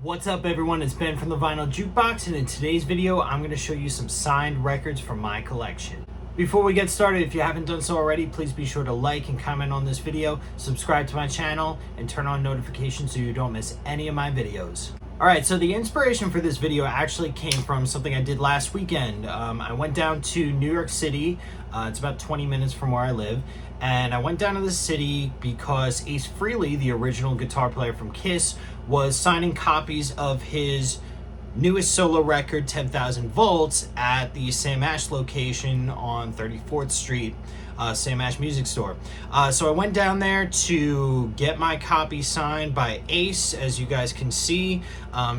What's up everyone, it's Ben from the Vinyl Jukebox, and in today's video I'm going to show you some signed records from my collection. Before we get started, if you haven't done so already, please be sure to like and comment on this video, subscribe to my channel, and turn on notifications so you don't miss any of my videos. Alright, so the inspiration for this video actually came from something I did last weekend. I went down to New York City, it's about 20 minutes from where I live, and I went down to the city because Acefrehley, the original guitar player from Kiss, was signing copies of his newest solo record, 10,000 Volts, at the Sam Ash location on 34th Street, Sam Ash Music Store. So I went down there to get my copy signed by Ace. As you guys can see,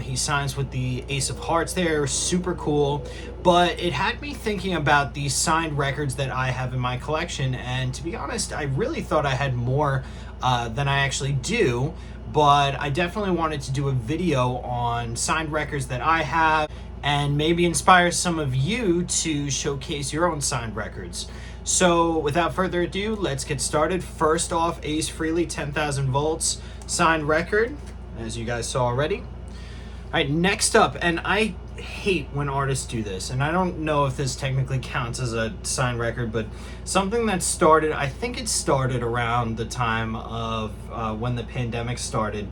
he signs with the Ace of Hearts there, super cool. But it had me thinking about these signed records that I have in my collection, and to be honest, I really thought I had more than I actually do. But I definitely wanted to do a video on signed records that I have and maybe inspire some of you to showcase your own signed records. So without further ado, let's get started. First off, Acefrehley 10,000 Volts signed record, as you guys saw already. All right, next up, and I hate when artists do this, and I don't know if this technically counts as a signed record, but something that started, I think it started around the time of when the pandemic started.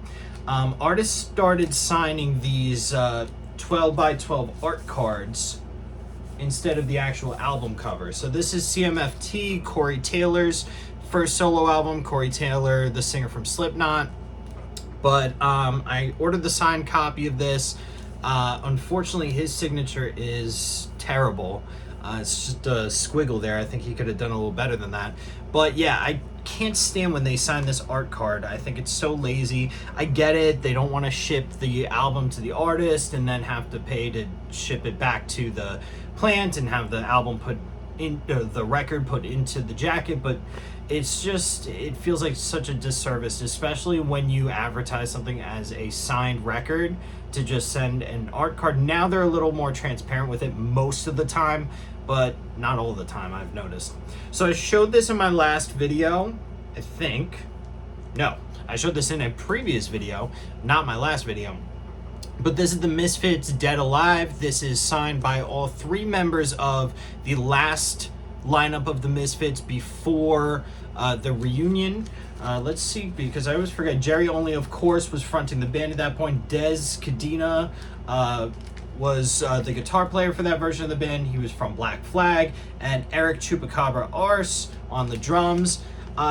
Artists started signing these 12 by 12 art cards instead of the actual album cover. So this is CMFT, Corey Taylor's first solo album. Corey Taylor, the singer from Slipknot. But I ordered the signed copy of this. Unfortunately, his signature is terrible. It's just a squiggle there. I think he could have done a little better than that. But yeah, I can't stand when they sign this art card. I think it's so lazy. I get it. They don't want to ship the album to the artist and then have to pay to ship it back to the plant and have the album put in, the record put into the jacket. But it's just, it feels like such a disservice, especially when you advertise something as a signed record, to just send an art card. Now they're a little more transparent with it most of the time, but not all the time, I've noticed. So I showed this in my last video, I think. No, I showed this in a previous video, not my last video. But this is the Misfits Dead Alive. This is signed by all three members of the last lineup of the Misfits before the reunion. Let's see, because I always forget. Jerry Only, of course, was fronting the band at that point. Des Cadena was the guitar player for that version of the band. He was from Black Flag. And Eric Chupacabra Arce on the drums.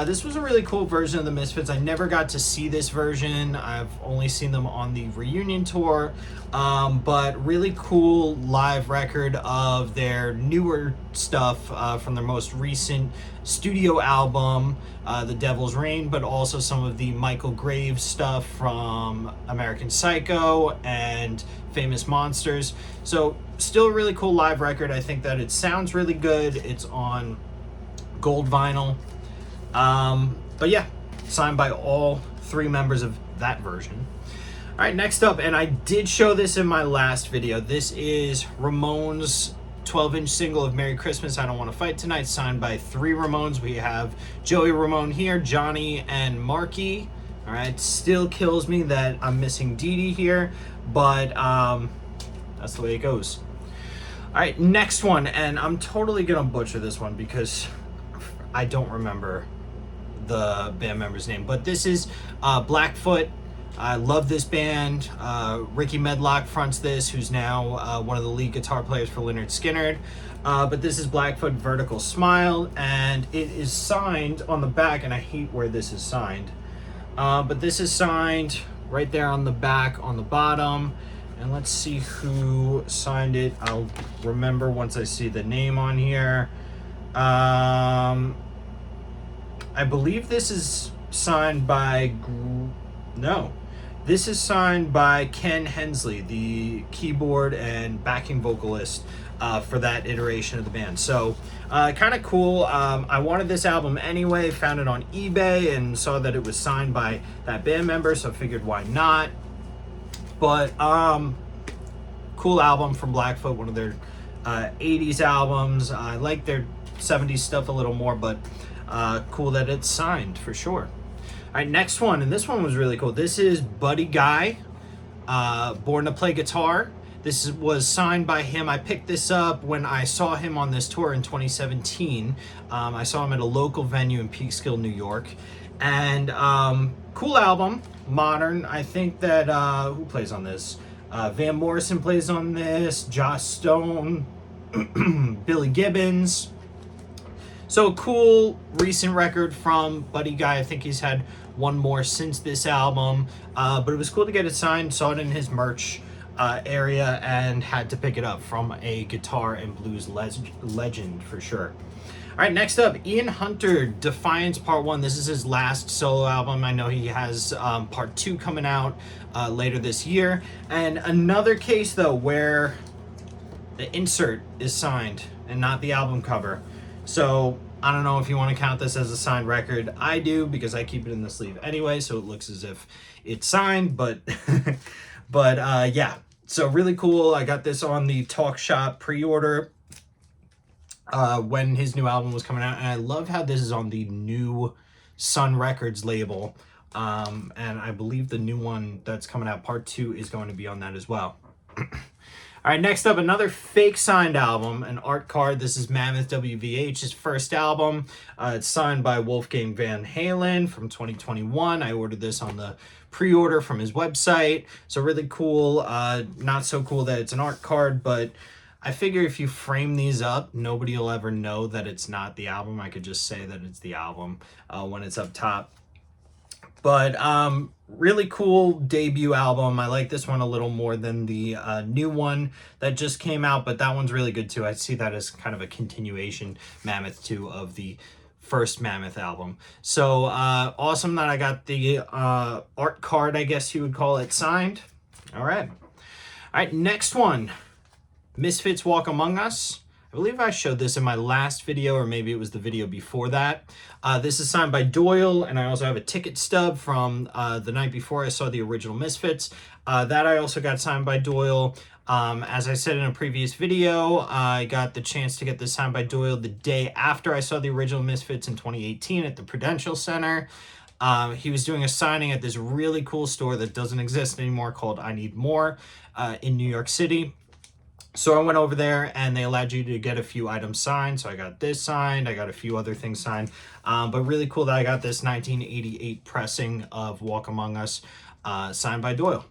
This was a really cool version of the Misfits. I never got to see this version. I've only seen them on the reunion tour. But really cool live record of their newer stuff from their most recent studio album, The Devil's Reign, but also some of the Michael Graves stuff from American Psycho and Famous Monsters. So still a really cool live record. I think that it sounds really good. It's on gold vinyl. But yeah, signed by all three members of that version. All right, next up, and I did show this in my last video. This is Ramones' 12-inch single of Merry Christmas, I Don't Want to Fight Tonight, signed by three Ramones. We have Joey Ramone here, Johnny, and Marky. All right, still kills me that I'm missing Dee Dee here, but that's the way it goes. All right, next one, and I'm totally gonna butcher this one because I don't remember the band member's name, but this is Blackfoot. I love this band. Ricky Medlock fronts this, who's now one of the lead guitar players for Lynyrd Skynyrd. But this is Blackfoot Vertical Smile, and it is signed on the back, and I hate where this is signed. But this is signed right there on the back, on the bottom. And let's see who signed it. I'll remember once I see the name on here. I believe this is signed by, no, this is signed by Ken Hensley, the keyboard and backing vocalist for that iteration of the band. So kind of cool. I wanted this album anyway, found it on eBay and saw that it was signed by that band member, so I figured why not. But cool album from Blackfoot, one of their 80s albums. I like their 70s stuff a little more, but cool that it's signed for sure. All right, next one, and this one was really cool. This is Buddyguy Born to Play Guitar. This was signed by him. I picked this up when I saw him on this tour in 2017. I saw him at a local venue in Peekskill, New York. And cool album, modern. I think that, who plays on this? Van Morrison plays on this, Joss Stone, Billy Gibbons. So cool recent record from buddyguy. I think he's had one more since this album, but it was cool to get it signed. Saw it in his merch area and had to pick it up from a guitar and blues legend for sure. All right, next up, Ianhunter, Defiance Part 1. This is his last solo album. I know he has Part 2 coming out later this year. And another case, though, where the insert is signed and not the album cover. So I don't know if you want to count this as a signed record. I do, because I keep it in the sleeve anyway, so it looks as if it's signed, but yeah. So really cool. I got this on the Talk Shop pre-order when his new album was coming out, and I love how this is on the new Sun Records label, and I believe the new one that's coming out, Part 2, is going to be on that as well. All right, next up, another fake signed album, an art card. This is mammothwvh's first album. It's signed by Wolfgang Van Halen from 2021. I ordered this on the pre-order from his website. So really cool. Not so cool that it's an art card, but I figure if you frame these up, nobody will ever know that it's not the album. I could just say that it's the album when it's up top. But really cool debut album. I like this one a little more than the new one that just came out, but that one's really good too. I see that as kind of a continuation, Mammoth 2, of the first Mammoth album. So awesome that I got the art card, I guess you would call it, signed. All right. All right, next one. Misfits Walk Among Us. I believe I showed this in my last video, or maybe it was the video before that. This is signed by Doyle, and I also have a ticket stub from the night before I saw the original Misfits. That I also got signed by Doyle. As I said in a previous video, I got the chance to get this signed by Doyle the day after I saw the original Misfits in 2018 at the Prudential Center. He was doing a signing at this really cool store that doesn't exist anymore called I Need More in New York City. So I went over there and they allowed you to get a few items signed. So I got this signed. I got a few other things signed. But really cool that I got this 1988 pressing of Walk Among Us signed by Doyle.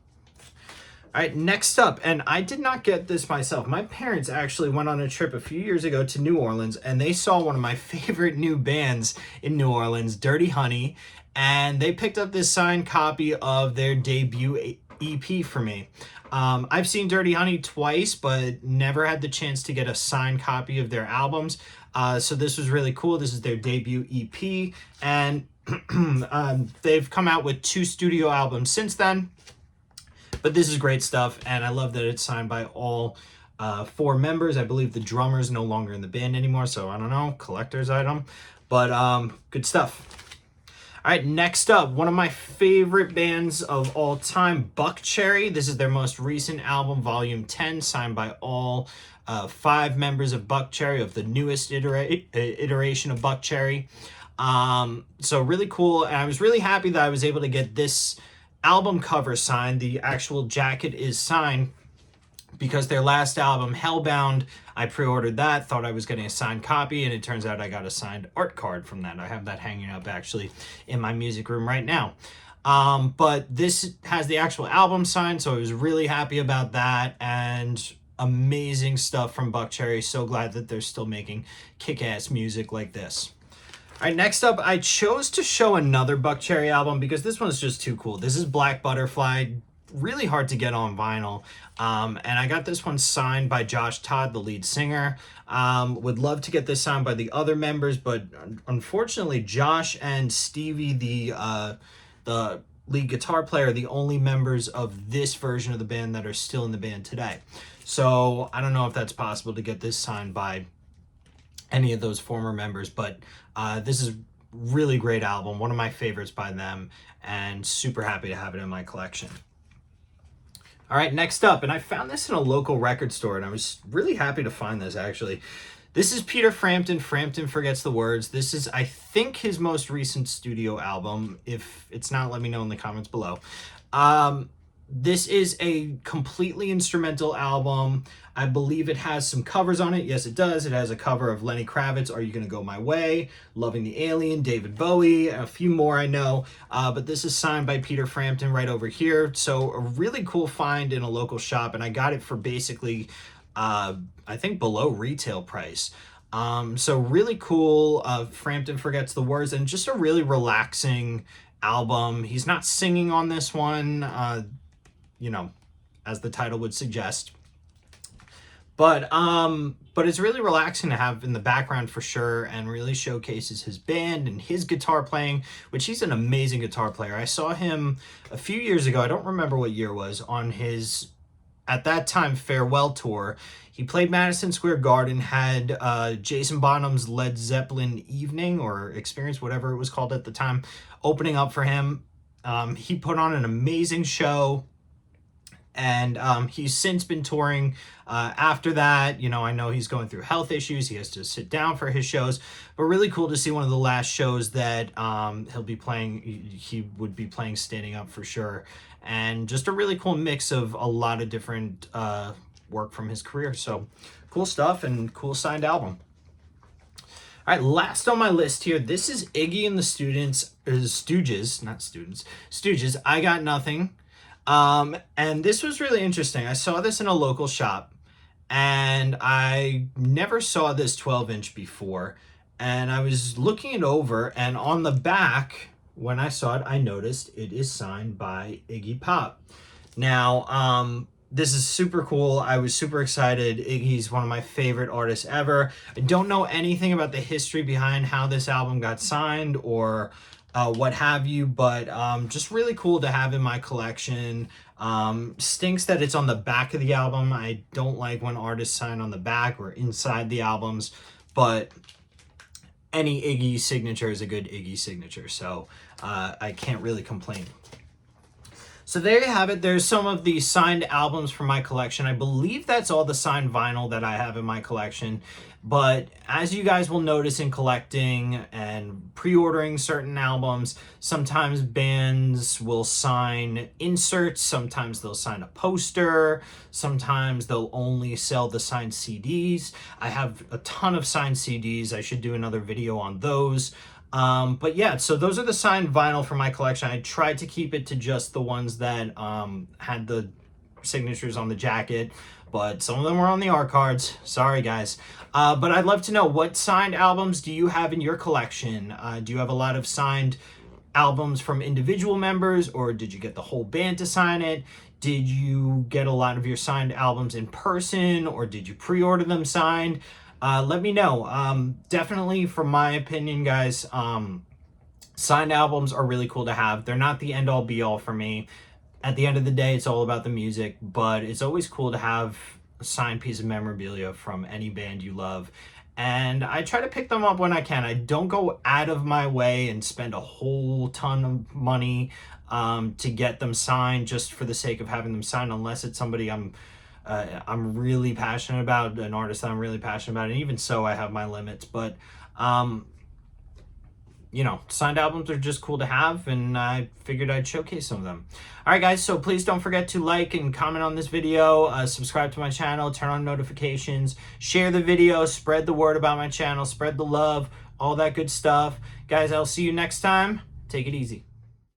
All right, next up, and I did not get this myself. My parents actually went on a trip a few years ago to New Orleans, and they saw one of my favorite new bands in New Orleans, Dirtyhoney, and they picked up this signed copy of their debut EP for me. I've seen Dirtyhoney twice, but never had the chance to get a signed copy of their albums. So this was really cool. This is their debut EP, and they've come out with 2 studio albums since then. But this is great stuff, and I love that it's signed by all 4 members. I believe the drummer's no longer in the band anymore, so I don't know, collector's item. But good stuff. All right, next up, one of my favorite bands of all time, Buckcherry. This is their most recent album, Volume 10, signed by all 5 members of Buckcherry, of the newest iteration of Buckcherry. So really cool, and I was really happy that I was able to get this album cover signed. The actual jacket is signed because their last album, Hellbound, I pre-ordered that, thought I was getting a signed copy, and it turns out I got a signed art card from that. I have that hanging up actually in my music room right now. But this has the actual album signed, so I was really happy about that, and amazing stuff from Buckcherry. So glad that they're still making kick-ass music like this. All right, next up, I chose to show another Buckcherry album because this one's just too cool. This is Black Butterfly, really hard to get on vinyl. And I got this one signed by Josh Todd, the lead singer. Would love to get this signed by the other members, but unfortunately, Josh and Stevie, the lead guitar player, are the only members of this version of the band that are still in the band today. So I don't know if that's possible to get this signed by any of those former members, but this is really great album, one of my favorites by them, and super happy to have it in my collection. All right, next up, and I found this in a local record store, and I was really happy to find this, actually. This is Peterframpton, Frampton Forgets the Words. This is, I think, his most recent studio album. If it's not, let me know in the comments below. This is a completely instrumental album. I believe it has some covers on it. Yes, it does. It has a cover of Lenny Kravitz, Are You Gonna Go My Way, Loving the Alien, David Bowie, a few more I know. But this is signed by Peter Frampton right over here. So a really cool find in a local shop, and I got it for basically, I think below retail price. So really cool. Frampton forgets the words, and just a really relaxing album. He's not singing on this one, you know, as the title would suggest. But it's really relaxing to have in the background for sure, and really showcases his band and his guitar playing, which he's an amazing guitar player. I saw him a few years ago, I don't remember what year it was, on his, at that time, farewell tour. He played Madison Square Garden, had Jason Bonham's Led Zeppelin Evening or Experience, whatever it was called at the time, opening up for him. He put on an amazing show, and he's since been touring after that. You know, I know he's going through health issues. He has to sit down for his shows, but really cool to see one of the last shows that he'll be playing. He would be playing standing up for sure. And just a really cool mix of a lot of different work from his career. So cool stuff, and cool signed album. All right, last on my list here, this is Iggy and the Stooges, I Got Nothing. And this was really interesting. I saw this in a local shop, and I never saw this 12-inch before. And I was looking it over, and on the back, when I saw it, I noticed it is signed by Iggy Pop. Now, this is super cool. I was super excited. Iggy's one of my favorite artists ever. I don't know anything about the history behind how this album got signed or what have you, but just really cool to have in my collection. Stinks that it's on the back of the album. I don't like when artists sign on the back or inside the albums, but any Iggy signature is a good Iggy signature, so I can't really complain. So there you have it. There's some of the signed albums from my collection. I believe that's all the signed vinyl that I have in my collection. But as you guys will notice in collecting and pre-ordering certain albums, sometimes bands will sign inserts, sometimes they'll sign a poster, sometimes they'll only sell the signed CDs. I have a ton of signed CDs. I should do another video on those. But yeah, so those are the signed vinyl for my collection. I tried to keep it to just the ones that had the signatures on the jacket, but some of them were on the art cards. Sorry, guys. But I'd love to know, what signed albums do you have in your collection? Do you have a lot of signed albums from individual members, or did you get the whole band to sign it? Did you get a lot of your signed albums in person, or did you pre-order them signed? Let me know. Definitely, from my opinion, guys, signed albums are really cool to have. They're not the end-all be-all for me. At the end of the day, it's all about the music, but it's always cool to have a signed piece of memorabilia from any band you love. And I try to pick them up when I can. I don't go out of my way and spend a whole ton of money to get them signed just for the sake of having them signed, unless it's somebody I'm really passionate about, an artist that I'm really passionate about, and even so, I have my limits. But you know, signed albums are just cool to have, and I figured I'd showcase some of them. All right, guys, so please don't forget to like and comment on this video, subscribe to my channel, turn on notifications, share the video, spread the word about my channel, spread the love, all that good stuff. Guys, I'll see you next time. Take it easy.